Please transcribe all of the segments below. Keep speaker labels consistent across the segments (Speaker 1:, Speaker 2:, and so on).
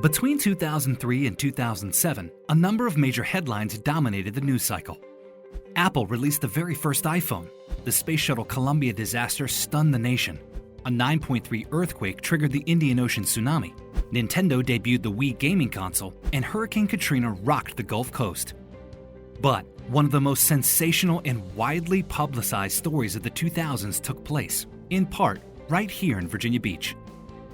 Speaker 1: Between 2003 and 2007, a number of major headlines dominated the news cycle. Apple released the very first iPhone. The Space Shuttle Columbia disaster stunned the nation. A 9.3 earthquake triggered the Indian Ocean tsunami. Nintendo debuted the Wii gaming console, and Hurricane Katrina rocked the Gulf Coast. But one of the most sensational and widely publicized stories of the 2000s took place, in part, right here in Virginia Beach.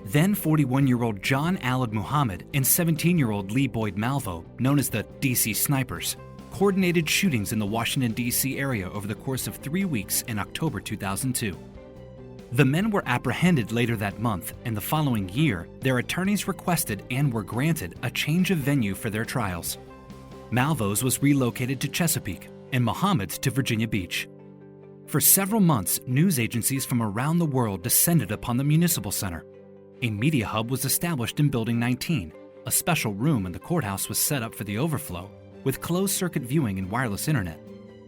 Speaker 1: Then 41-year-old John Alad Muhammad and 17-year-old Lee Boyd Malvo, known as the DC Snipers, coordinated shootings in the Washington, D.C. area over the course of 3 weeks in October 2002. The men were apprehended later that month, and the following year, their attorneys requested and were granted a change of venue for their trials. Malvo's was relocated to Chesapeake, and Muhammad's to Virginia Beach. For several months, news agencies from around the world descended upon the Municipal Center. A media hub was established in Building 19. A special room in the courthouse was set up for the overflow, with closed-circuit viewing and wireless internet.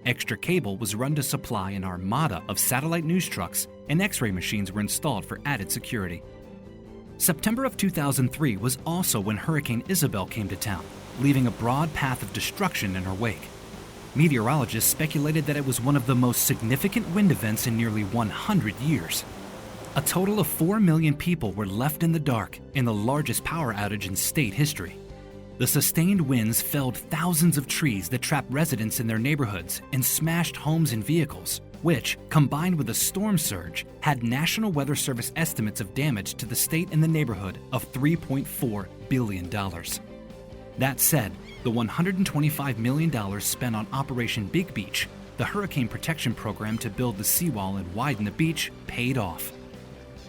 Speaker 1: Extra cable was run to supply an armada of satellite news trucks, and X-ray machines were installed for added security. September of 2003 was also when Hurricane Isabel came to town, leaving a broad path of destruction in her wake. Meteorologists speculated that it was one of the most significant wind events in nearly 100 years. A total of 4 million people were left in the dark in the largest power outage in state history. The sustained winds felled thousands of trees that trapped residents in their neighborhoods and smashed homes and vehicles, which, combined with a storm surge, had National Weather Service estimates of damage to the state and the neighborhood of $3.4 billion. That said, the $125 million spent on Operation Big Beach, the hurricane protection program to build the seawall and widen the beach, paid off.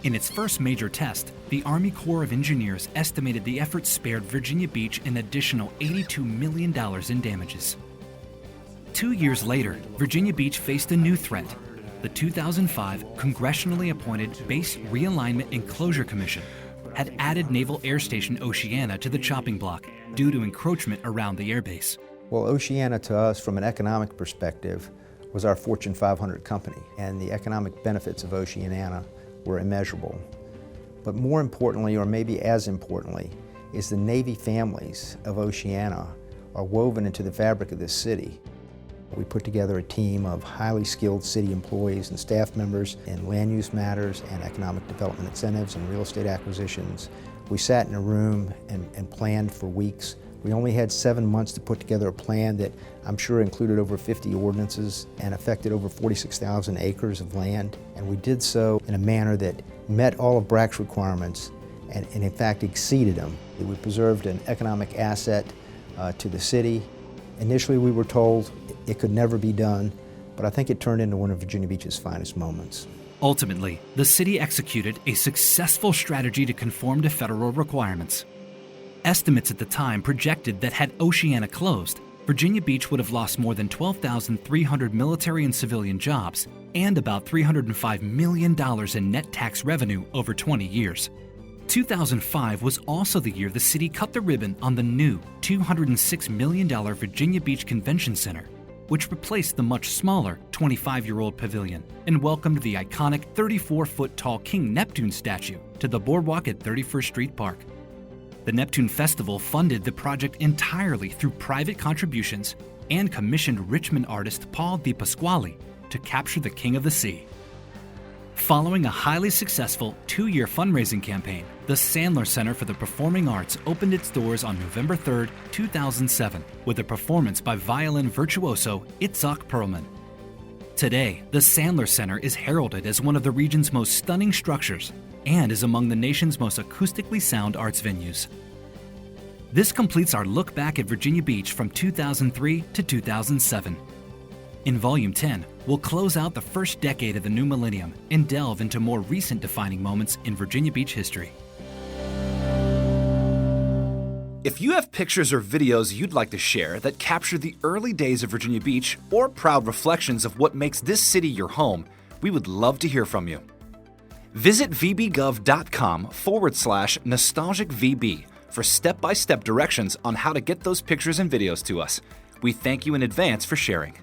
Speaker 1: In its first major test, the Army Corps of Engineers estimated the effort spared Virginia Beach an additional $82 million in damages. 2 years later, Virginia Beach faced a new threat. The 2005 congressionally appointed Base Realignment and Closure Commission had added Naval Air Station Oceana to the chopping block due to encroachment around the airbase.
Speaker 2: Well, Oceana to us, from an economic perspective, was our Fortune 500 company, and the economic benefits of Oceana were immeasurable. But more importantly, or maybe as importantly, is the Navy families of Oceana are woven into the fabric of this city. We put together a team of highly skilled city employees and staff members in land use matters and economic development incentives and real estate acquisitions. We sat in a room and planned for weeks. We only had 7 months to put together a plan that I'm sure included over 50 ordinances and affected over 46,000 acres of land. And we did so in a manner that met all of BRAC's requirements and in fact exceeded them. We preserved an economic asset to the city. Initially we were told it could never be done, but I think it turned into one of Virginia Beach's finest moments.
Speaker 1: Ultimately, the city executed a successful strategy to conform to federal requirements. Estimates at the time projected that had Oceana closed, Virginia Beach would have lost more than 12,300 military and civilian jobs and about $305 million in net tax revenue over 20 years. 2005 was also the year the city cut the ribbon on the new $206 million Virginia Beach Convention Center, which replaced the much smaller 25-year-old pavilion and welcomed the iconic 34-foot-tall King Neptune statue to the boardwalk at 31st Street Park. The Neptune Festival funded the project entirely through private contributions and commissioned Richmond artist Paul DiPasquale to capture the King of the Sea. Following a highly successful 2-year fundraising campaign, the Sandler Center for the Performing Arts opened its doors on November 3, 2007, with a performance by violin virtuoso Itzhak Perlman. Today, the Sandler Center is heralded as one of the region's most stunning structures and is among the nation's most acoustically sound arts venues. This completes our look back at Virginia Beach from 2003 to 2007. In Volume 10, we'll close out the first decade of the new millennium and delve into more recent defining moments in Virginia Beach history. If you have pictures or videos you'd like to share that capture the early days of Virginia Beach or proud reflections of what makes this city your home, we would love to hear from you. Visit vbgov.com/nostalgicvb for step-by-step directions on how to get those pictures and videos to us. We thank you in advance for sharing.